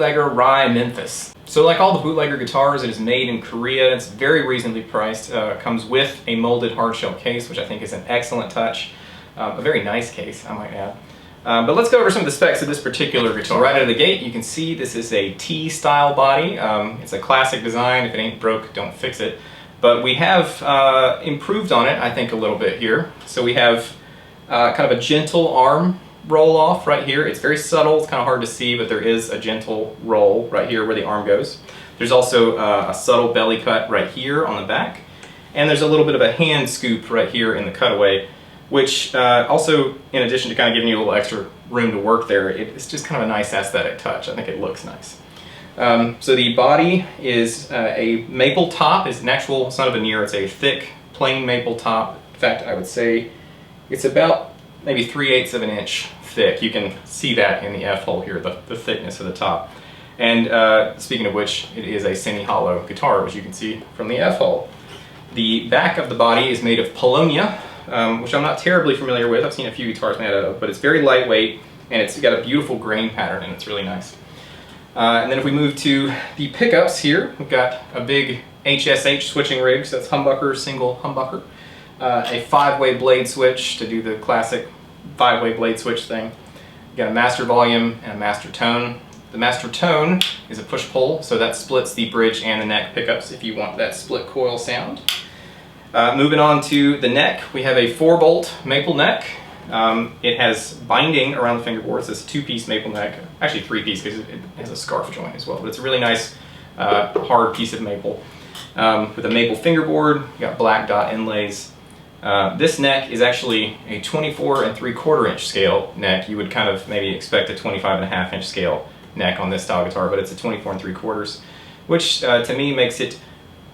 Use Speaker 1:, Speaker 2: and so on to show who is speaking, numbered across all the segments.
Speaker 1: Bootlegger Rye Memphis. So like all the Bootlegger guitars, it is made in Korea. It's very reasonably priced. Comes with a molded hardshell case, which I think is an excellent touch. A very nice case, I might add. But let's go over some of the specs of this particular guitar. So right out of the gate, you can see this is a T-style body. It's a classic design. If it ain't broke, don't fix it. But we have improved on it, I think, a little bit here. So we have kind of a gentle arm roll off right here. It's very subtle, it's kind of hard to see, but there is a gentle roll right here where the arm goes. There's also a subtle belly cut right here on the back. And there's a little bit of a hand scoop right here in the cutaway, which also, in addition to kind of giving you a little extra room to work there, it's just kind of a nice aesthetic touch. I think it looks nice. So the body is a maple top. It's an actual, it's not a veneer, it's a thick, plain maple top. In fact, I would say it's about maybe 3/8 of an inch thick. You can see that in the F-hole here, the thickness of the top. And speaking of which, it is a semi-hollow guitar, which you can see from the F-hole. The back of the body is made of Polonia, which I'm not terribly familiar with. I've seen a few guitars made out of, but it's very lightweight, and it's got a beautiful grain pattern, and it's really nice. And then if we move to the pickups here, we've got a big HSH switching rig, so that's humbucker, single humbucker. A 5-way blade switch to do the classic 5-way blade switch thing. You've got a master volume and a master tone. The master tone is a push-pull, so that splits the bridge and the neck pickups if you want that split coil sound. Moving on to the neck, we have a 4-bolt maple neck. It has binding around the fingerboard. It's this 2-piece maple neck, actually 3-piece because it has a scarf joint as well, but it's a really nice hard piece of maple. With a maple fingerboard, you got black dot inlays. This neck is actually a 24 3/4 inch scale neck. You would kind of maybe expect a 25.5 inch scale neck on this style guitar, but it's a 24 3/4, which to me makes it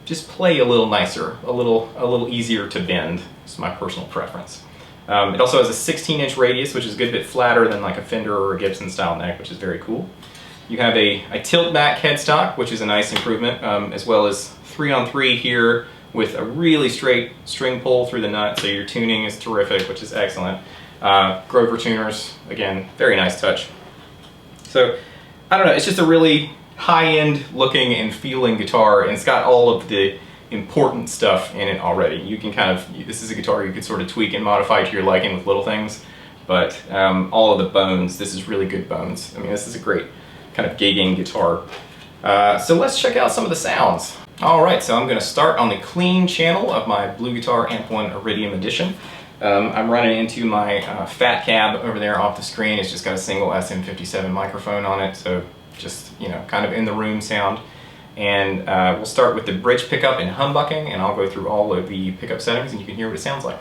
Speaker 1: just play a little nicer, a little easier to bend. It's my personal preference. It also has a 16-inch radius, which is a good bit flatter than like a Fender or a Gibson style neck, which is very cool. You have a tilt back headstock, which is a nice improvement, as well as 3-on-3 here with a really straight string pull through the nut, so your tuning is terrific, which is excellent. Grover tuners, again, very nice touch. So, I don't know, it's just a really high-end looking and feeling guitar, and it's got all of the important stuff in it already. You can kind of, this is a guitar you could sort of tweak and modify to your liking with little things, but all of the bones, this is really good bones. I mean, this is a great kind of gigging guitar. So let's check out some of the sounds. Alright, so I'm going to start on the clean channel of my Blue Guitar Amp 1 Iridium Edition. I'm running into my Fat Cab over there off the screen. It's just got a single SM57 microphone on it, so just, you know, kind of in the room sound. And we'll start with the bridge pickup and humbucking, and I'll go through all of the pickup settings and you can hear what it sounds like.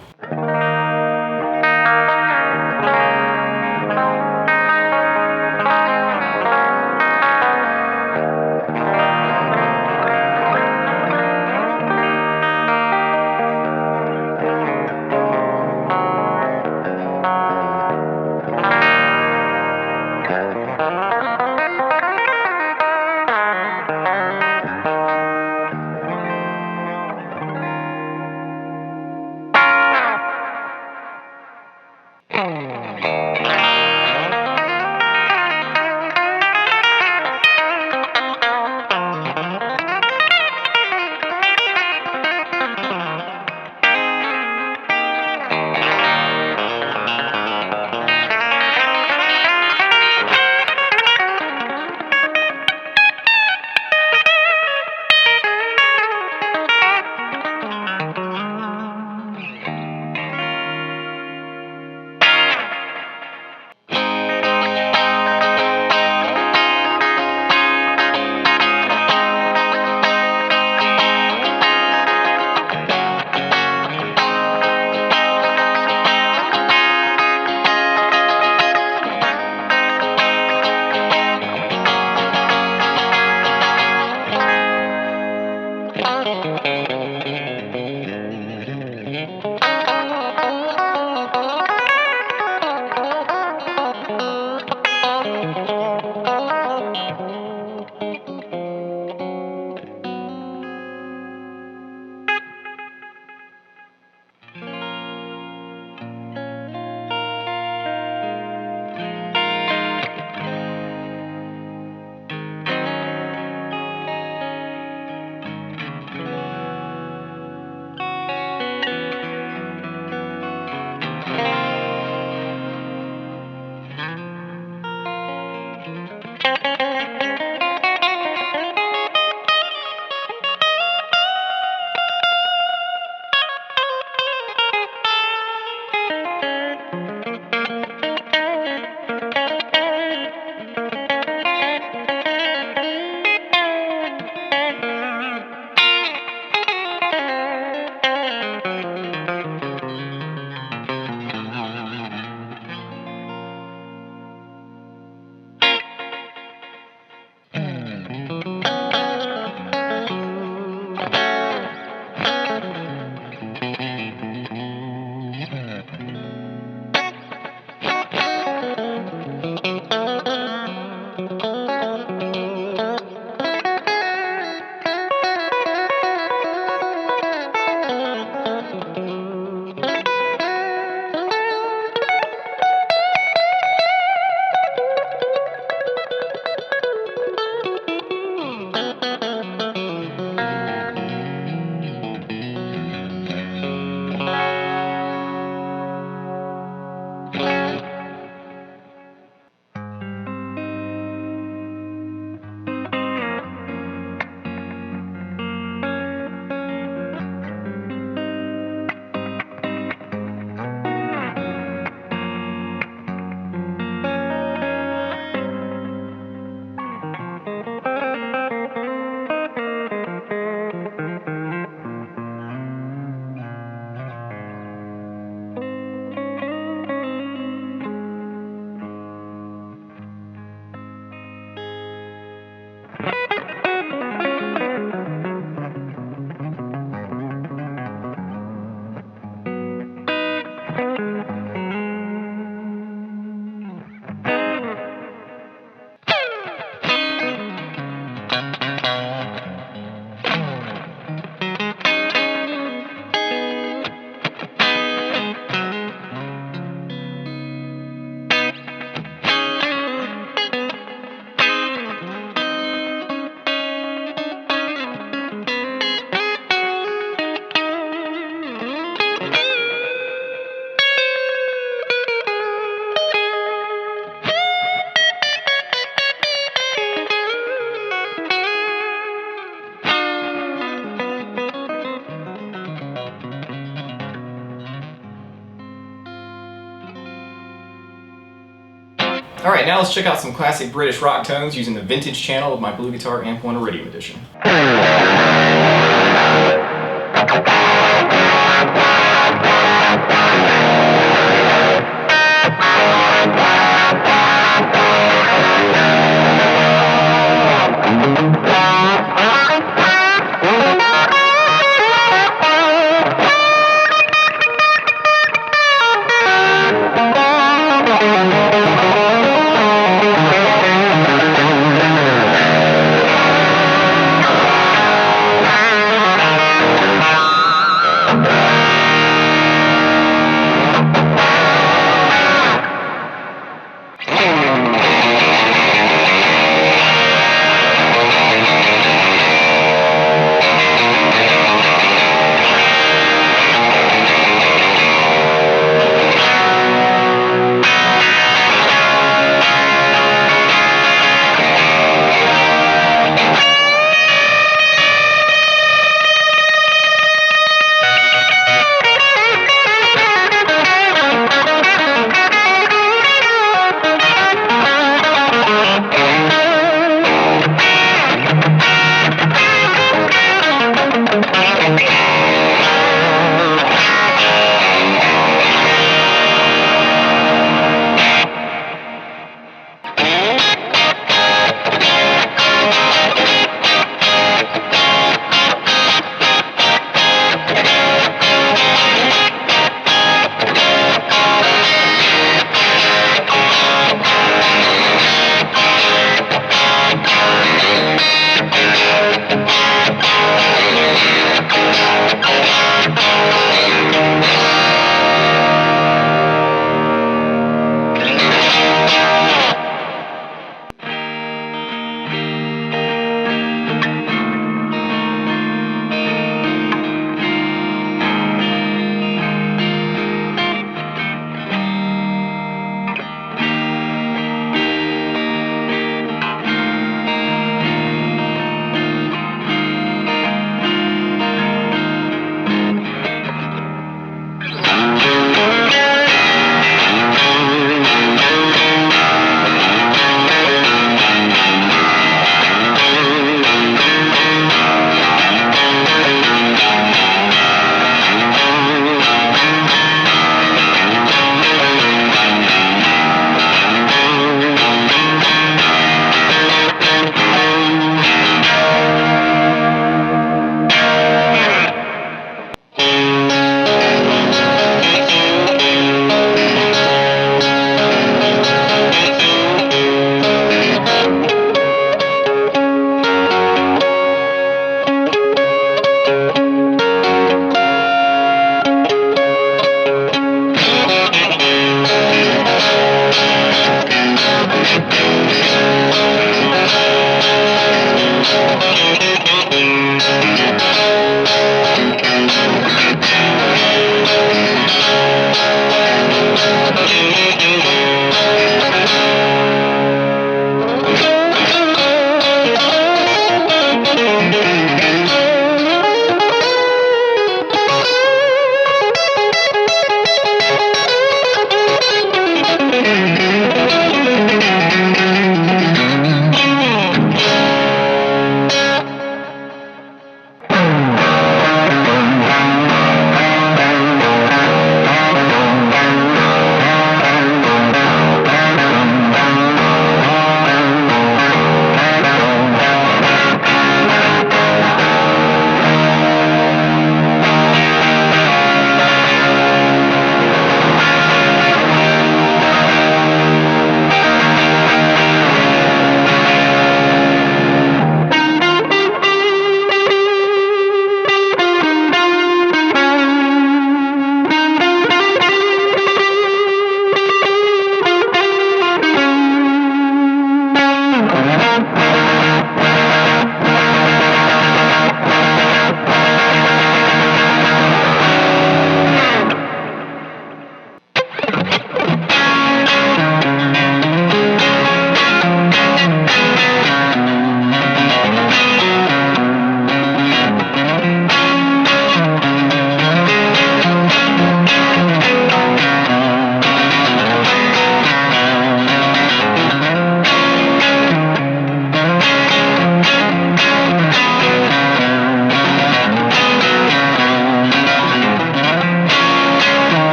Speaker 1: Alright, now let's check out some classic British rock tones using the vintage channel of my Blue Guitar Amp 1 Iridium Edition.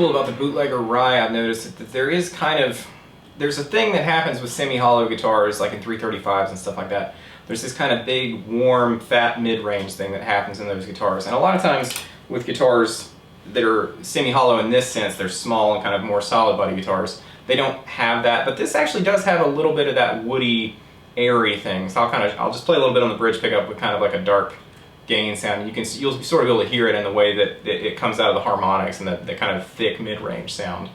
Speaker 1: cool about the Bootlegger Rye, I've noticed that there is there's a thing that happens with semi-hollow guitars, like in 335s and stuff like that. There's this kind of big, warm, fat mid-range thing that happens in those guitars. And a lot of times with guitars that are semi-hollow in this sense, they're small and kind of more solid body guitars, they don't have that. But this actually does have a little bit of that woody, airy thing. So I'll just play a little bit on the bridge pickup with kind of like a dark gain sound. You'll sort of be able to hear it in the way that it comes out of the harmonics and the kind of thick mid-range sound.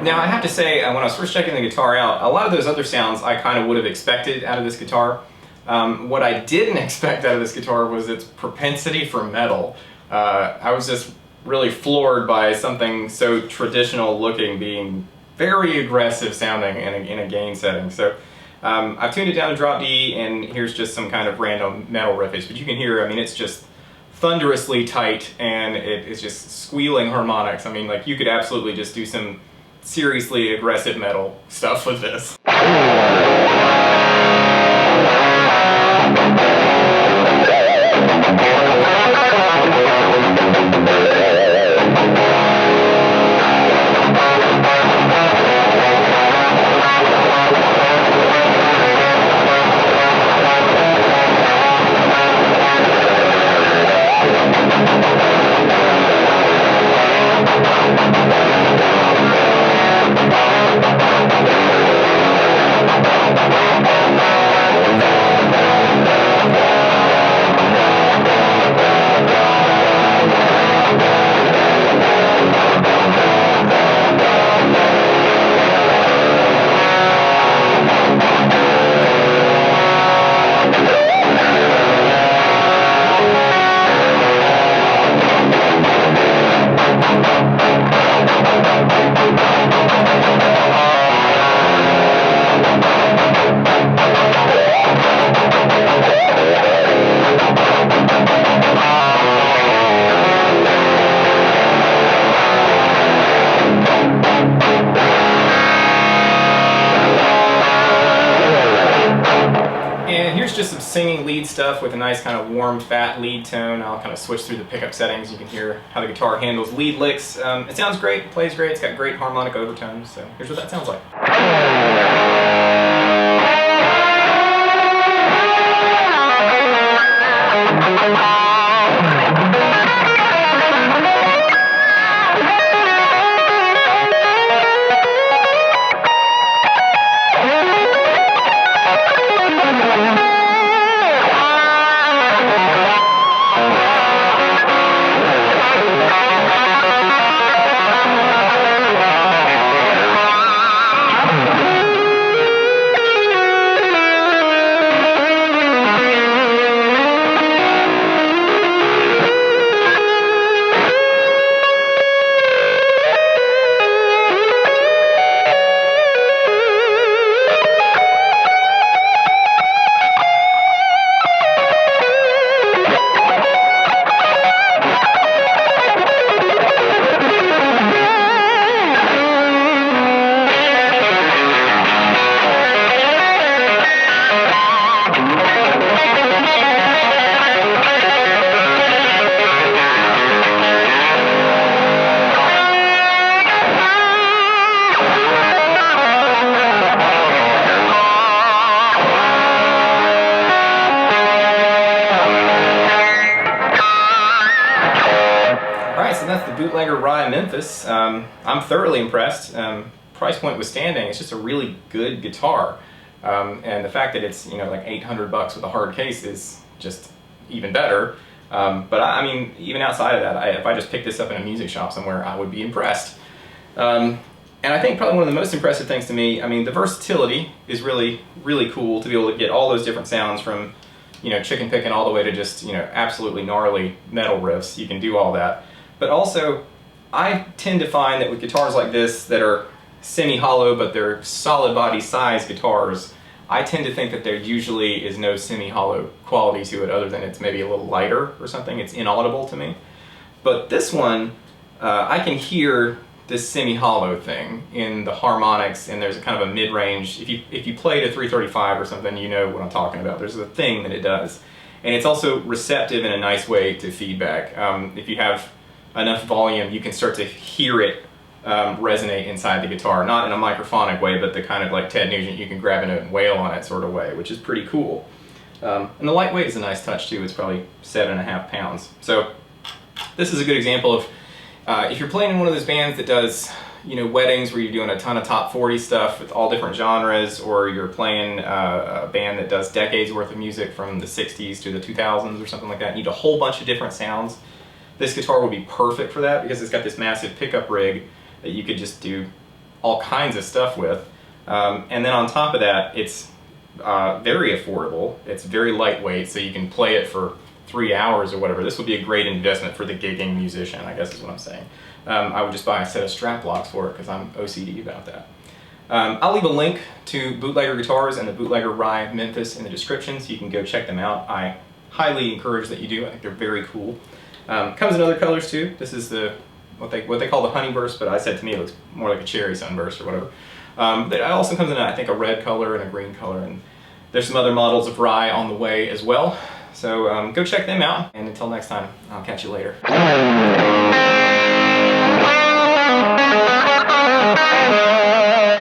Speaker 1: Now I have to say, when I was first checking the guitar out, a lot of those other sounds I kind of would have expected out of this guitar. What I didn't expect out of this guitar was its propensity for metal. I was just really floored by something so traditional looking being very aggressive sounding in a gain setting. So I've tuned it down to drop D, and here's just some kind of random metal riffage. But you can hear, I mean, it's just thunderously tight, and it's just squealing harmonics. I mean, like, you could absolutely just do some seriously aggressive metal stuff with this. Just some singing lead stuff with a nice kind of warm, fat lead tone. I'll kind of switch through the pickup settings. You can hear how the guitar handles lead licks. It sounds great, it plays great, it's got great harmonic overtones, so here's what that sounds like. That's the Bootlegger Rye Memphis. I'm thoroughly impressed. Price point withstanding, it's just a really good guitar. And the fact that it's, like $800 with a hard case is just even better. But I mean, even outside of that, if I just picked this up in a music shop somewhere, I would be impressed. And I think probably one of the most impressive things to me, I mean, the versatility is really, really cool to be able to get all those different sounds from, you know, chicken picking all the way to just, you know, absolutely gnarly metal riffs. You can do all that. But also, I tend to find that with guitars like this that are semi-hollow but they're solid body size guitars, I tend to think that there usually is no semi-hollow quality to it other than it's maybe a little lighter or something. It's inaudible to me. But this one, I can hear this semi-hollow thing in the harmonics, and there's a kind of a mid-range. If you played a 335 or something, you know what I'm talking about. There's a thing that it does. And it's also receptive in a nice way to feedback. If you have enough volume, you can start to hear it resonate inside the guitar. Not in a microphonic way, but the kind of like Ted Nugent, you can grab a note and wail on it sort of way, which is pretty cool. And the lightweight is a nice touch too. It's probably 7.5 pounds. So this is a good example of if you're playing in one of those bands that does, you know, weddings where you're doing a ton of top 40 stuff with all different genres, or you're playing a band that does decades worth of music from the 60s to the 2000s or something like that, you need a whole bunch of different sounds. This guitar would be perfect for that because it's got this massive pickup rig that you could just do all kinds of stuff with. And then on top of that, it's very affordable. It's very lightweight, so you can play it for 3 hours or whatever. This would be a great investment for the gigging musician, I guess is what I'm saying. I would just buy a set of strap locks for it because I'm OCD about that. I'll leave a link to Bootlegger guitars and the Bootlegger Rye Memphis in the description so you can go check them out. I highly encourage that you do. I think they're very cool. Comes in other colors too. This is the what they call the honeyburst, but I said to me it looks more like a cherry sunburst or whatever. It also comes in, I think, a red color and a green color, and there's some other models of Rye on the way as well. So go check them out, and until next time, I'll catch you later.